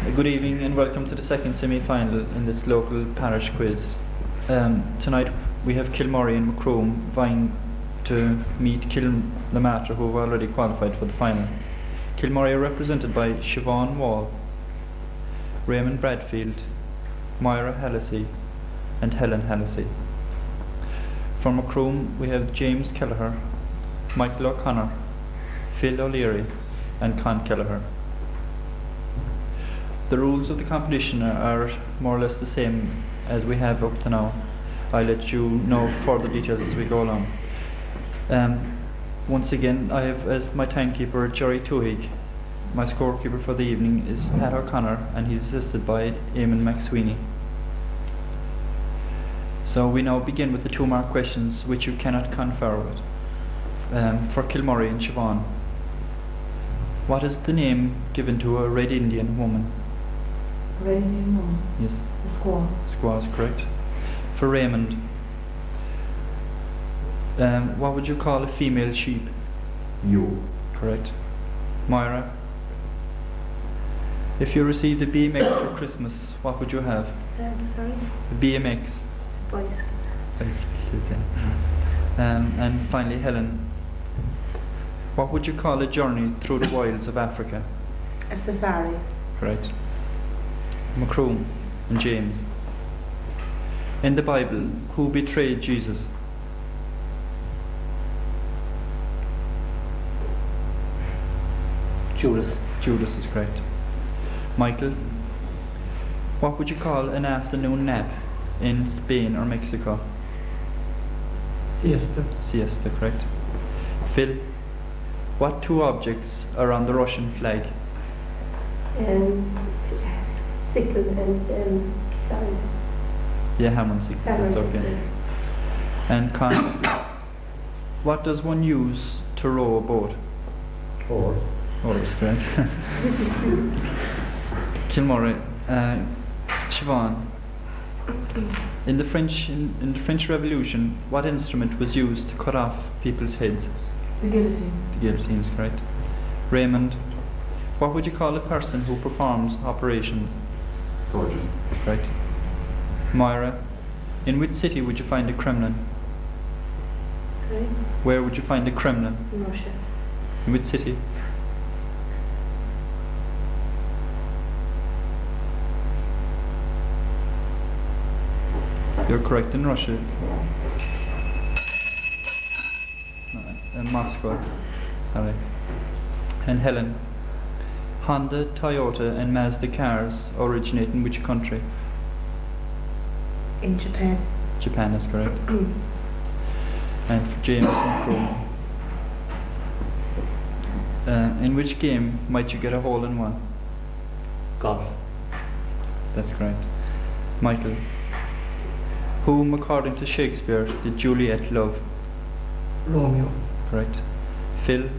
Good evening and welcome to the second semi-final in this local parish quiz. Tonight we have Kilmorey and Macroom vying to meet Kilnamatra, who have already qualified for the final. Kilmorey are represented by Siobhan Wall, Raymond Bradfield, Moira Hallisey and Helen Hallisey. For Macroom we have James Kelleher, Michael O'Connor, Phil O'Leary and Con Kelleher. The rules of the competition are more or less the same as we have up to now. I'll let you know further details as we go along. Once again, I have as my timekeeper Jerry Tuhig. My scorekeeper for the evening is Pat O'Connor and he's assisted by Eamon McSweeney. So we now begin with the 2-mark questions which you cannot confer with. For Kilmorey and Siobhan, what is the name given to a Red Indian woman? Red Indian woman? Yes. A squaw. Squaw is correct. For Raymond, what would you call a female sheep? You. Correct. Moira, if you received a BMX for Christmas, what would you have? Sorry? A BMX. Bicycle, and finally Helen, what would you call a journey through the wilds of Africa? A safari. Correct. Macroom and James, in the Bible, who betrayed Jesus? Judas. Judas is correct. Michael, what would you call an afternoon nap in Spain or Mexico? Siesta. Siesta, correct. Phil, what 2 objects are on the Russian flag? Sickle and sorry. Yeah, Hammond sickles, that's okay. And Con, what does one use to row a boat? Oars. Oars, correct. Kilmorey, Siobhan, in the French Revolution, what instrument was used to cut off people's heads? The guillotine. The guillotine is correct. Raymond, what would you call a person who performs operations? Surgeon. Correct. Moira, in which city would you find a Kremlin? Sorry? Where would you find a Kremlin? In Russia. In which city? You're correct, in Russia. Moscow. Sorry. And Helen, Honda, Toyota and Mazda cars originate in which country? In Japan. Japan is correct. And for James and Crow, in which game might you get a hole-in-one? Golf. That's correct. Michael, whom according to Shakespeare did Juliet love? Romeo. Correct. Phil,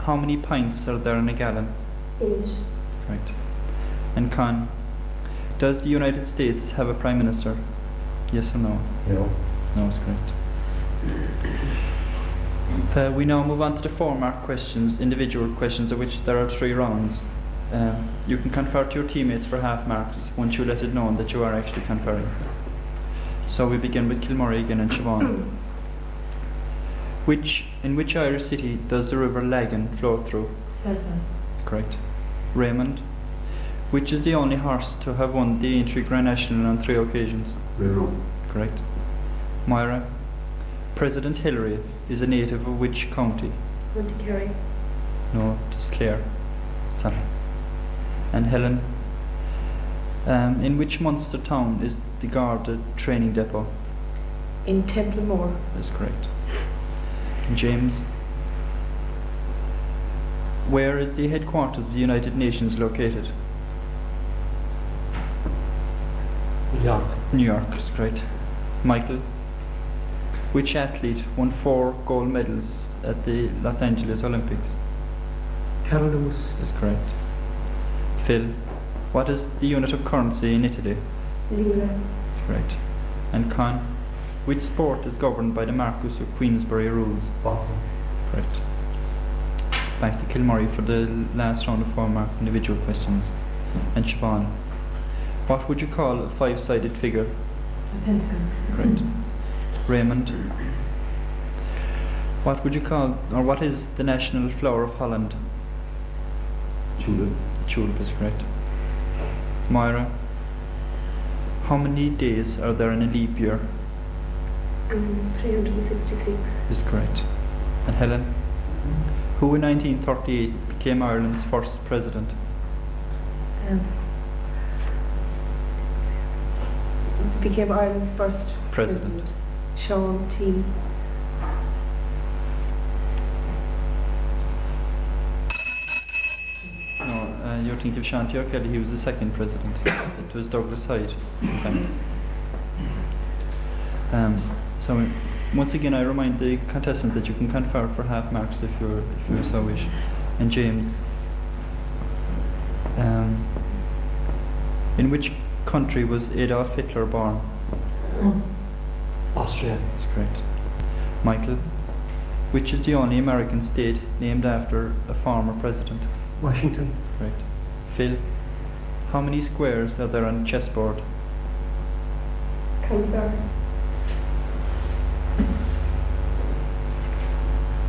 how many pints are there in a gallon? 8. Correct. And Con, does the United States have a Prime Minister? Yes or no? No. No is correct. We now move on to the 4-mark questions, individual questions, of which there are 3 rounds. You can confer to your teammates for half marks once you let it known that you are actually conferring. So we begin with Kilmorey again and Siobhan. In which Irish city does the river Lagan flow through? Belfast. Correct. Raymond, which is the only horse to have won the Aintree Grand National on 3 occasions? Railroad. Correct. Moira, President Hillary is a native of which county? Montecarry. No, just Clare. Sorry. And Helen, in which Munster town is the Garda training depot? In Templemore. That's correct. And James, where is the headquarters of the United Nations located? New York. New York is correct. Michael, which athlete won 4 gold medals at the Los Angeles Olympics? Carol Lewis. That's correct. Phil, what is the unit of currency in Italy? Lira. That's correct. And Con, which sport is governed by the Marquess of Queensberry rules? Boxing. Correct. Back to Kilmorey for the last round of 4-mark individual questions. And Siobhan, what would you call a five-sided figure? A pentagon. Great. Raymond, what would you call, or what is the national flower of Holland? Tulip. Tulip is correct. Moira, how many days are there in a leap year? 366. Is correct. And Helen, who in 1938 became Ireland's first president? Became Ireland's first President. Sean T. No, you're thinking of Sean T. Kelly, he was the second president. It was Douglas Hyde, in fact. So once again I remind the contestants that you can confer for half marks if you so wish. And James, in which country was Adolf Hitler born? Austria. That's correct. Michael, which is the only American state named after a former president? Washington. Correct. Phil, how many squares are there on a chessboard? Canberra.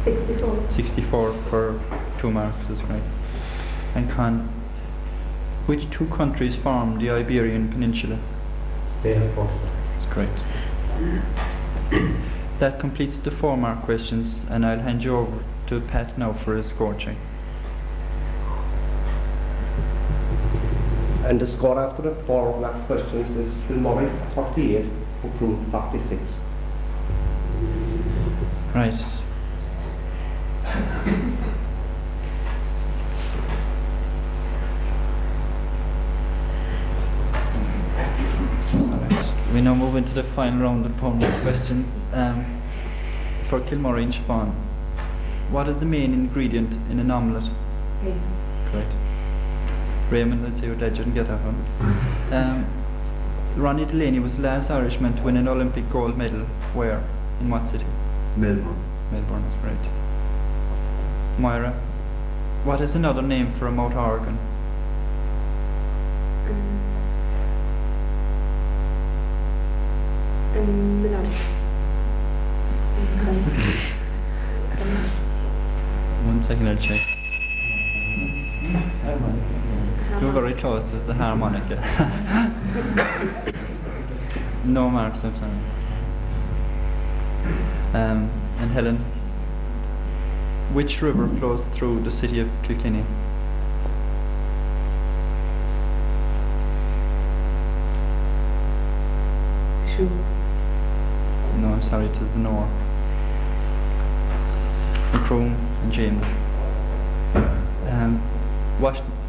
64. 64 for 2 marks is correct. And Con, which 2 countries form the Iberian Peninsula? Spain and Portugal. That's correct. That completes the 4-mark questions, and I'll hand you over to Pat now for a score check. And the score after the 4-mark questions is Kilmurray 48, Macroom 46. Right. We now move into the final round of 4-mark questions. For Kilmurray and Siobhan, what is the main ingredient in an omelette? Eggs. Correct. Raymond, let's say your dad didn't get that one. Ronnie Delaney was the last Irishman to win an Olympic gold medal. Where? In what city? Melbourne. Melbourne is correct. Moira, what is another name for a motor organ? Melodic. One second, I'll check. You're very close, it's a harmonica. No marks, I'm sorry. And Helen, which river flows through the city of Kilkenny? Shoe. No, I'm sorry, it is the Nore. Macroom and James.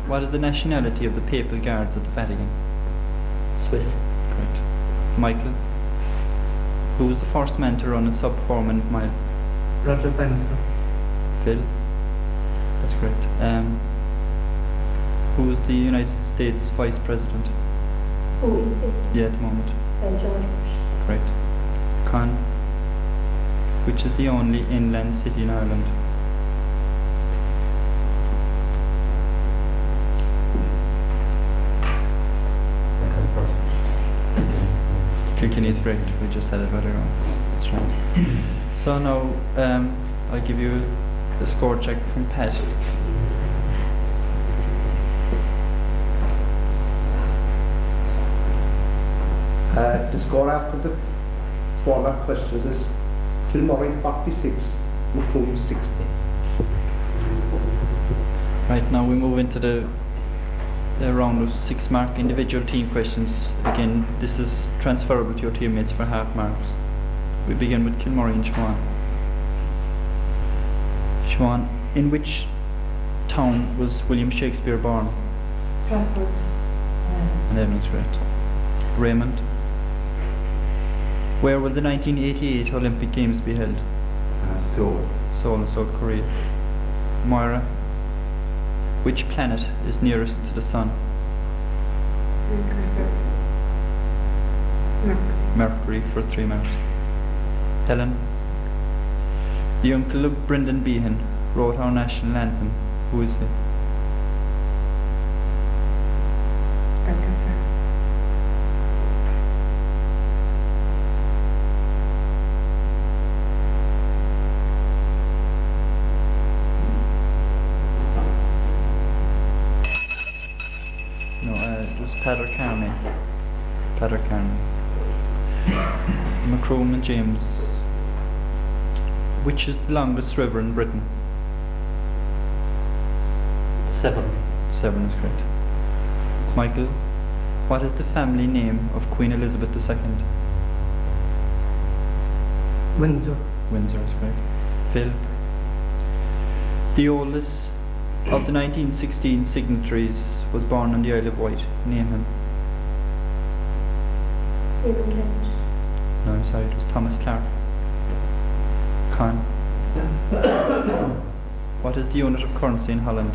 What is the nationality of the Papal Guards at the Vatican? Swiss. Correct. Michael, who was the first man to run a sub-4-minute mile? Roger Bannister. Phil, that's correct. Who is the United States Vice President? Who is it? Yeah, at the moment. George Bush. Correct. Con, which is the only inland city in Ireland? Kilkenny is correct, we just said it earlier on. That's right. So now, I'll give you the score check from Pat. The score after the 4-mark questions is Kilmurray 46, Macroom 60. Right, now we move into the round of 6-mark individual team questions. Again, this is transferable to your teammates for half marks. We begin with Kilmurray and Siobhan. Siobhan, in which town was William Shakespeare born? Stratford. And Evan's correct. Raymond, where will the 1988 Olympic Games be held? Seoul. Seoul in South Korea. Moira, which planet is nearest to the Sun? Mercury for 3 marks. Helen, the uncle of Brendan Behan wrote our national anthem. Who is he? No, it was Padder Carney. Padder Carney. Macroom and James. Which is the longest river in Britain? 7. 7 is correct. Michael, what is the family name of Queen Elizabeth II? Windsor. Windsor is correct. Phil, the oldest of the 1916 signatories was born on the Isle of Wight. Name him. Stephen Kent. No, I'm sorry, it was Thomas Clark. Con, what is the unit of currency in Holland?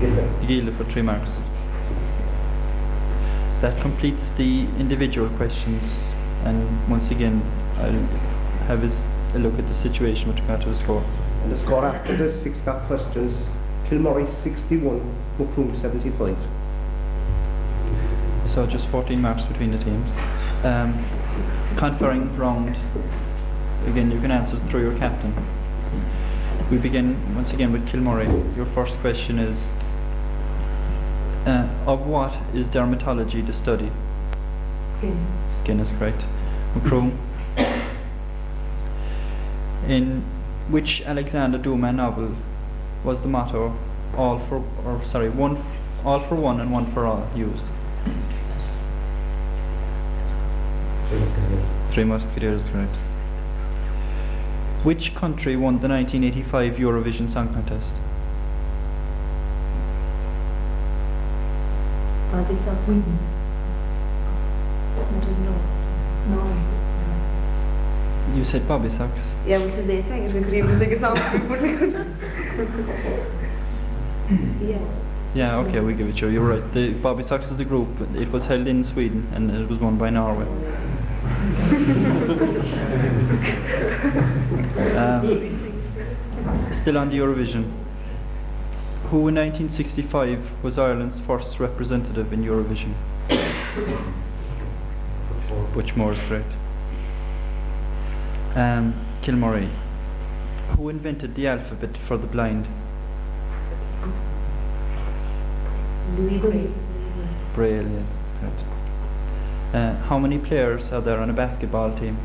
The guilde for 3 marks. That completes the individual questions, and once again I'll have a look at the situation with regard to the score. And the score after the 6 mark questions, Kilmurray 61, Macroom 75. So just 14 marks between the teams. Conferring round, again you can answer through your captain. We begin once again with Kilmurray. Your first question is, of what is dermatology the study? Skin. Skin is correct. Macroom, in which Alexander Dumas novel was the motto all for one and one for all used? Three Musketeers is correct. Which country won the 1985 Eurovision Song Contest? Pakistan. Sweden. I don't know. No. You said Bobby Socks. Yeah, which is they saying we could even think of something, but we couldn't. Yeah. Yeah, okay, we give it to you. You're right. The Bobby Socks is the group. It was held in Sweden and it was won by Norway. Still on the Eurovision. Who in 1965 was Ireland's first representative in Eurovision? Butch Moore is correct. Kilmurray. Who invented the alphabet for the blind? Louis Braille. Braille, yes, correct. How many players are there on a basketball team?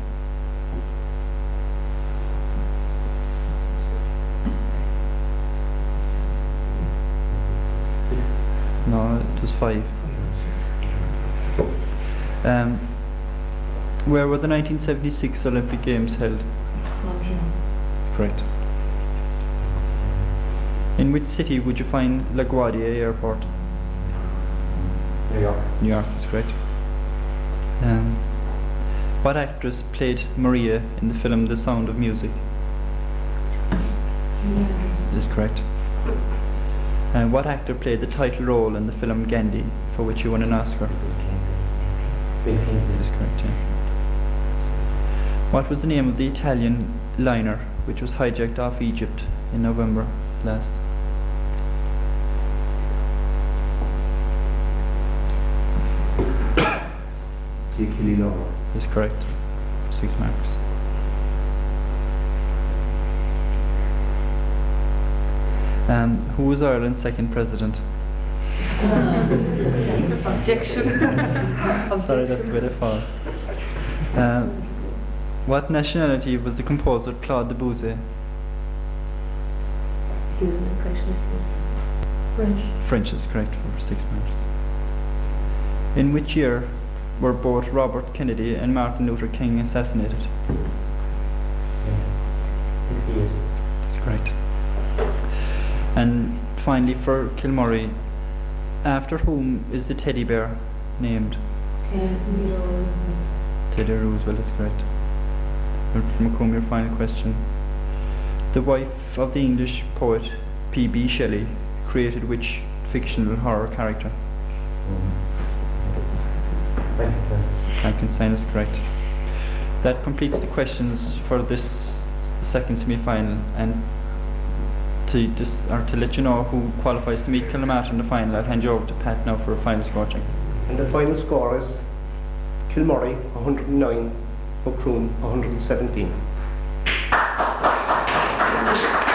No, it was 5. Where were the 1976 Olympic Games held? Correct. In which city would you find LaGuardia Airport? New York. New York is correct. What actress played Maria in the film The Sound of Music? Is correct. What actor played the title role in the film Gandhi, for which he won an Oscar? Is correct, yeah. What was the name of the Italian liner which was hijacked off Egypt in November last? Is correct. 6 marks. Who was Ireland's second president? Objection. Sorry, that's the way they fall. What nationality was the composer Claude Debussy? He was an impressionist. French. French is correct for 6 marks. In which year were both Robert Kennedy and Martin Luther King assassinated? 60 years. That's correct. And finally for Kilmurray, after whom is the teddy bear named? Teddy Roosevelt is correct. Macomb, your final question. The wife of the English poet P.B. Shelley created which fictional horror character? Frankenstein is correct. That completes the questions for the second semi-final, and to let you know who qualifies to meet Kilnamartyr in the final, I'll hand you over to Pat now for a final score check. And the final score is Kilmurray 109, Macroom 117. Thank you.